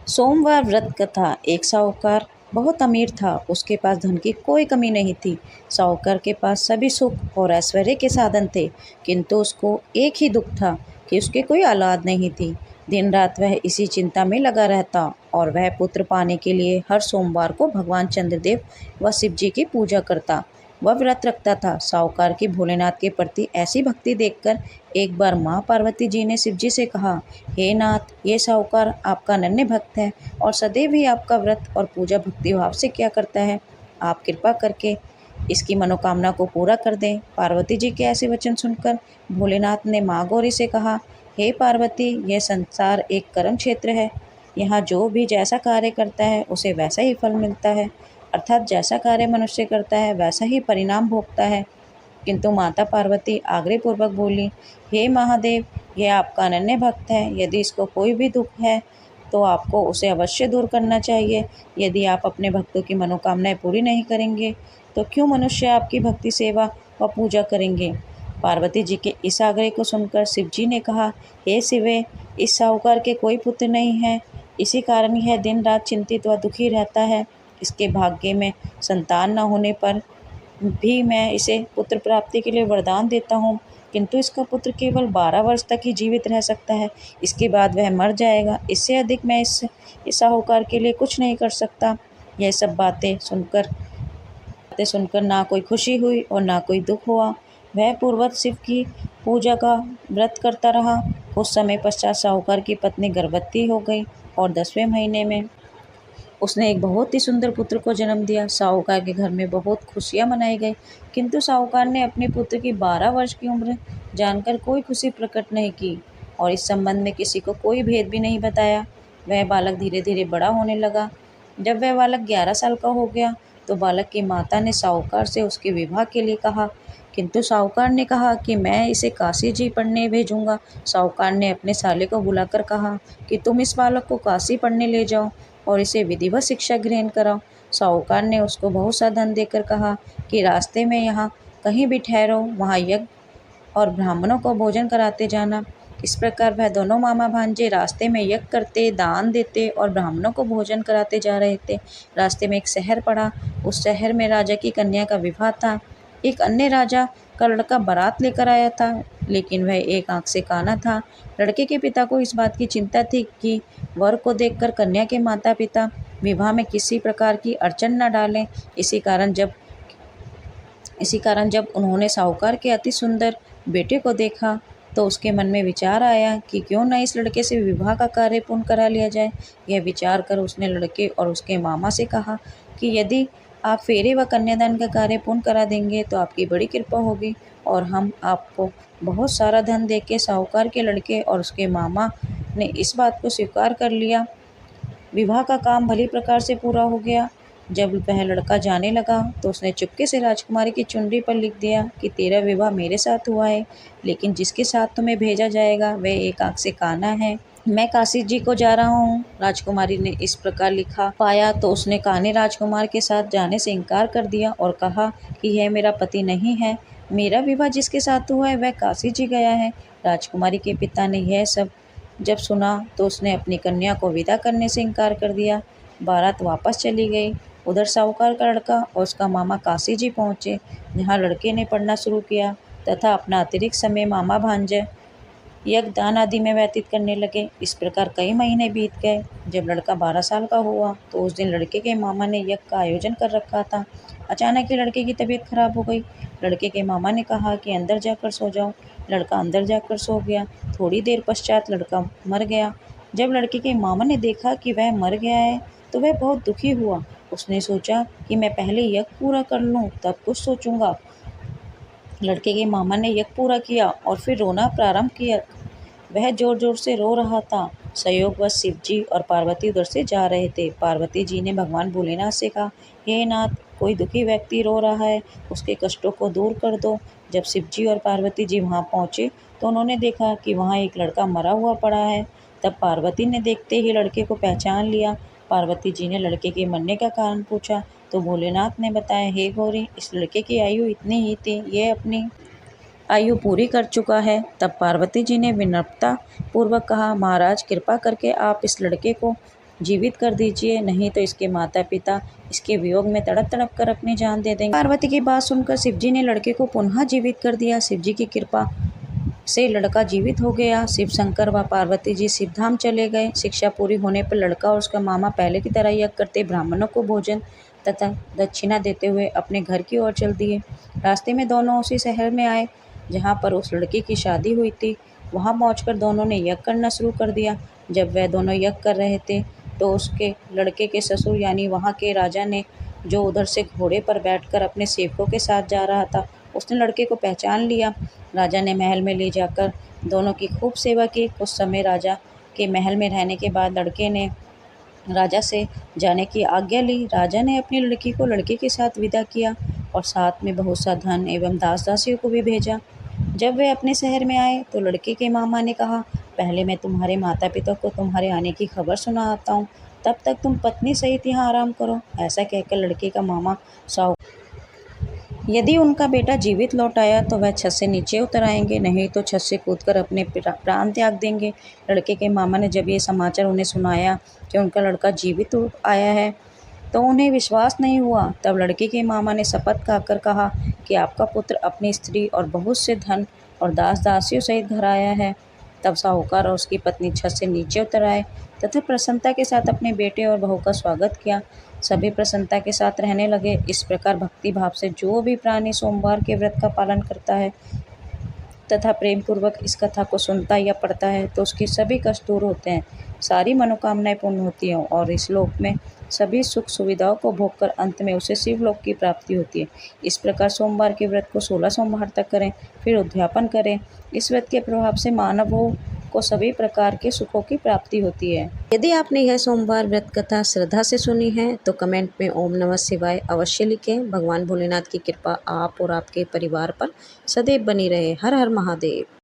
सोमवार व्रत कथा। एक साहूकार बहुत अमीर था। उसके पास धन की कोई कमी नहीं थी। साहूकार के पास सभी सुख और ऐश्वर्य के साधन थे, किंतु उसको एक ही दुख था कि उसके कोई औलाद नहीं थी। दिन रात वह इसी चिंता में लगा रहता और वह पुत्र पाने के लिए हर सोमवार को भगवान चंद्रदेव व शिव जी की पूजा करता। वह व्रत रखता था। साहूकार की भोलेनाथ के प्रति ऐसी भक्ति देखकर एक बार माँ पार्वती जी ने शिव जी से कहा, हे नाथ, ये साहूकार आपका नन्हे भक्त है और सदैव ही आपका व्रत और पूजा भक्ति भाव से किया करता है। आप कृपा करके इसकी मनोकामना को पूरा कर दें। पार्वती जी के ऐसे वचन सुनकर भोलेनाथ ने माँ गौरी से कहा, हे पार्वती, यह संसार एक कर्म क्षेत्र है। यहाँ जो भी जैसा कार्य करता है उसे वैसा ही फल मिलता है, अर्थात जैसा कार्य मनुष्य करता है वैसा ही परिणाम भोगता है। किंतु माता पार्वती आग्रहपूर्वक बोली, हे महादेव, यह आपका अनन्य भक्त है। यदि इसको कोई भी दुख है तो आपको उसे अवश्य दूर करना चाहिए। यदि आप अपने भक्तों की मनोकामनाएं पूरी नहीं करेंगे तो क्यों मनुष्य आपकी भक्ति सेवा व पूजा करेंगे। पार्वती जी के इस आग्रह को सुनकर शिव जी ने कहा, हे शिवे, इस साहूकार के कोई पुत्र नहीं है। इसी कारण यह दिन रात चिंतित व दुखी रहता है। इसके भाग्य में संतान न होने पर भी मैं इसे पुत्र प्राप्ति के लिए वरदान देता हूँ, किंतु इसका पुत्र केवल 12 वर्ष तक ही जीवित रह सकता है। इसके बाद वह मर जाएगा। इससे अधिक मैं इस साहूकार के लिए कुछ नहीं कर सकता। यह सब बातें सुनकर ना कोई खुशी हुई और ना कोई दुख हुआ। वह पूर्वत शिव की पूजा का व्रत करता रहा। कुछ समय पश्चात साहूकार की पत्नी गर्भवती हो गई और 10वें महीने में उसने एक बहुत ही सुंदर पुत्र को जन्म दिया। साहूकार के घर में बहुत खुशियां मनाई गई, किंतु साहूकार ने अपने पुत्र की 12 वर्ष की उम्र जानकर कोई खुशी प्रकट नहीं की और इस संबंध में किसी को कोई भेद भी नहीं बताया। वह बालक धीरे धीरे बड़ा होने लगा। जब वह बालक 11 साल का हो गया तो बालक की माता ने साहूकार से उसके विवाह के लिए कहा, किंतु साहूकार ने कहा कि मैं इसे काशी जी पढ़ने भेजूंगा। साहूकार ने अपने साले को बुलाकर कहा कि तुम इस बालक को काशी पढ़ने ले जाओ और इसे विधिवत शिक्षा ग्रहण कराओ। साहूकार ने उसको बहुत सा धन देकर कहा कि रास्ते में यहाँ कहीं भी ठहरो, वहाँ यज्ञ और ब्राह्मणों को भोजन कराते जाना। इस प्रकार वह दोनों मामा भांजे रास्ते में यज्ञ करते, दान देते और ब्राह्मणों को भोजन कराते जा रहे थे। रास्ते में एक शहर पड़ा। उस शहर में राजा की कन्या का विवाह था। एक अन्य राजा का लड़का बारात लेकर आया था, लेकिन वह एक आंख से काना था। लड़के के पिता को इस बात की चिंता थी कि वर को देखकर कन्या के माता पिता विवाह में किसी प्रकार की अड़चन न डालें। इसी कारण जब उन्होंने साहूकार के अति सुंदर बेटे को देखा तो उसके मन में विचार आया कि क्यों न इस लड़के से विवाह का कार्य पूर्ण करा लिया जाए। यह विचार कर उसने लड़के और उसके मामा से कहा कि यदि आप फेरे व कन्यादान का कार्य पूर्ण करा देंगे तो आपकी बड़ी कृपा होगी और हम आपको बहुत सारा धन देके। साहूकार के लड़के और उसके मामा ने इस बात को स्वीकार कर लिया। विवाह का काम भली प्रकार से पूरा हो गया। जब वह लड़का जाने लगा तो उसने चुपके से राजकुमारी की चुनरी पर लिख दिया कि तेरा विवाह मेरे साथ हुआ है, लेकिन जिसके साथ तुम्हें भेजा जाएगा वह एक आंख से काना है। मैं काशी जी को जा रहा हूँ। राजकुमारी ने इस प्रकार लिखा पाया तो उसने काने राजकुमार के साथ जाने से इनकार कर दिया और कहा कि यह मेरा पति नहीं है। मेरा विवाह जिसके साथ हुआ है वह काशी जी गया है। राजकुमारी के पिता ने यह सब जब सुना तो उसने अपनी कन्या को विदा करने से इनकार कर दिया। बारात वापस चली गई। उधर साहूकार का लड़का और उसका मामा काशी जी पहुँचे, जहाँ लड़के ने पढ़ना शुरू किया तथा अपना अतिरिक्त समय मामा भांजे यज्ञ दान आदि में व्यतीत करने लगे। इस प्रकार कई महीने बीत गए। जब लड़का 12 साल का हुआ तो उस दिन लड़के के मामा ने यज्ञ का आयोजन कर रखा था। अचानक ही लड़के की तबीयत खराब हो गई। लड़के के मामा ने कहा कि अंदर जाकर सो जाओ। लड़का अंदर जाकर सो गया। थोड़ी देर पश्चात लड़का मर गया। जब लड़के के मामा ने देखा कि वह मर गया है तो वह बहुत दुखी हुआ। उसने सोचा कि मैं पहले यज्ञ पूरा कर लूँ तब कुछ सोचूंगा। लड़के के मामा ने यज्ञ पूरा किया और फिर रोना प्रारंभ किया। वह जोर जोर से रो रहा था। संयोगवश शिव जी और पार्वती उधर से जा रहे थे। पार्वती जी ने भगवान भोलेनाथ से कहा, हे नाथ, कोई दुखी व्यक्ति रो रहा है, उसके कष्टों को दूर कर दो। जब शिव जी और पार्वती जी वहाँ पहुँचे तो उन्होंने देखा कि वहाँ एक लड़का मरा हुआ पड़ा है। तब पार्वती ने देखते ही लड़के को पहचान लिया। पार्वती जी ने लड़के के मरने का कारण पूछा तो भोलेनाथ ने बताया, हे गौरी, इस लड़के की आयु इतनी ही थी, ये अपनी आयु पूरी कर चुका है। तब पार्वती जी ने विनम्रता पूर्वक कहा, महाराज, कृपा करके आप इस लड़के को जीवित कर दीजिए, नहीं तो इसके माता पिता इसके वियोग में तड़प तड़प कर अपनी जान दे देंगे। पार्वती की बात सुनकर शिव जी ने लड़के को पुनः जीवित कर दिया। शिव जी की कृपा से लड़का जीवित हो गया। शिव शंकर व पार्वती जी शिवधाम चले गए। शिक्षा पूरी होने पर लड़का और उसका मामा पहले की तरह यज्ञ करते ब्राह्मणों को भोजन तथा दक्षिणा देते हुए अपने घर की ओर चल दिए। रास्ते में दोनों उसी शहर में आए जहाँ पर उस लड़की की शादी हुई थी। वहाँ पहुँचकर दोनों ने यज्ञ करना शुरू कर दिया। जब वह दोनों यज्ञ कर रहे थे तो उसके लड़के के ससुर यानी वहाँ के राजा ने, जो उधर से घोड़े पर बैठकर अपने सेवकों के साथ जा रहा था, उसने लड़के को पहचान लिया। राजा ने महल में ले जाकर दोनों की खूब सेवा की। कुछ समय राजा के महल में रहने के बाद लड़के ने राजा से जाने की आज्ञा ली। राजा ने अपनी लड़की को लड़के के साथ विदा किया और साथ में बहुत सा धन एवं दास दासियों को भी भेजा। जब वे अपने शहर में आए तो लड़के के मामा ने कहा, पहले मैं तुम्हारे माता पिता को तुम्हारे आने की खबर सुना आता हूँ, तब तक तुम पत्नी सहित यहाँ आराम करो। ऐसा कहकर लड़के का मामा यदि उनका बेटा जीवित लौट आया तो वह छत से नीचे उतर आएंगे, नहीं तो छत से कूदकर अपने प्राण त्याग देंगे। लड़के के मामा ने जब ये समाचार उन्हें सुनाया कि उनका लड़का जीवित आया है तो उन्हें विश्वास नहीं हुआ। तब लड़के के मामा ने शपथ खाकर कहा कि आपका पुत्र अपनी स्त्री और बहुत से धन और दास दासियों सहित घर आया है। तब साहूकार और उसकी पत्नी छत से नीचे उतर आए तथा प्रसन्नता के साथ अपने बेटे और बहू का स्वागत किया। सभी प्रसन्नता के साथ रहने लगे। इस प्रकार भक्ति भाव से जो भी प्राणी सोमवार के व्रत का पालन करता है तथा प्रेम पूर्वक इस कथा को सुनता या पढ़ता है तो उसके सभी कष्ट दूर होते हैं, सारी मनोकामनाएं पूर्ण होती हैं और इस लोक में सभी सुख सुविधाओं को भोगकर अंत में उसे शिवलोक की प्राप्ति होती है। इस प्रकार सोमवार के व्रत को 16 सोमवार तक करें, फिर उद्यापन करें। इस व्रत के प्रभाव से मानवों को सभी प्रकार के सुखों की प्राप्ति होती है। यदि आपने यह सोमवार व्रत कथा श्रद्धा से सुनी है तो कमेंट में ओम नमः शिवाय अवश्य लिखें। भगवान भोलेनाथ की कृपा आप और आपके परिवार पर सदैव बनी रहे। हर हर महादेव।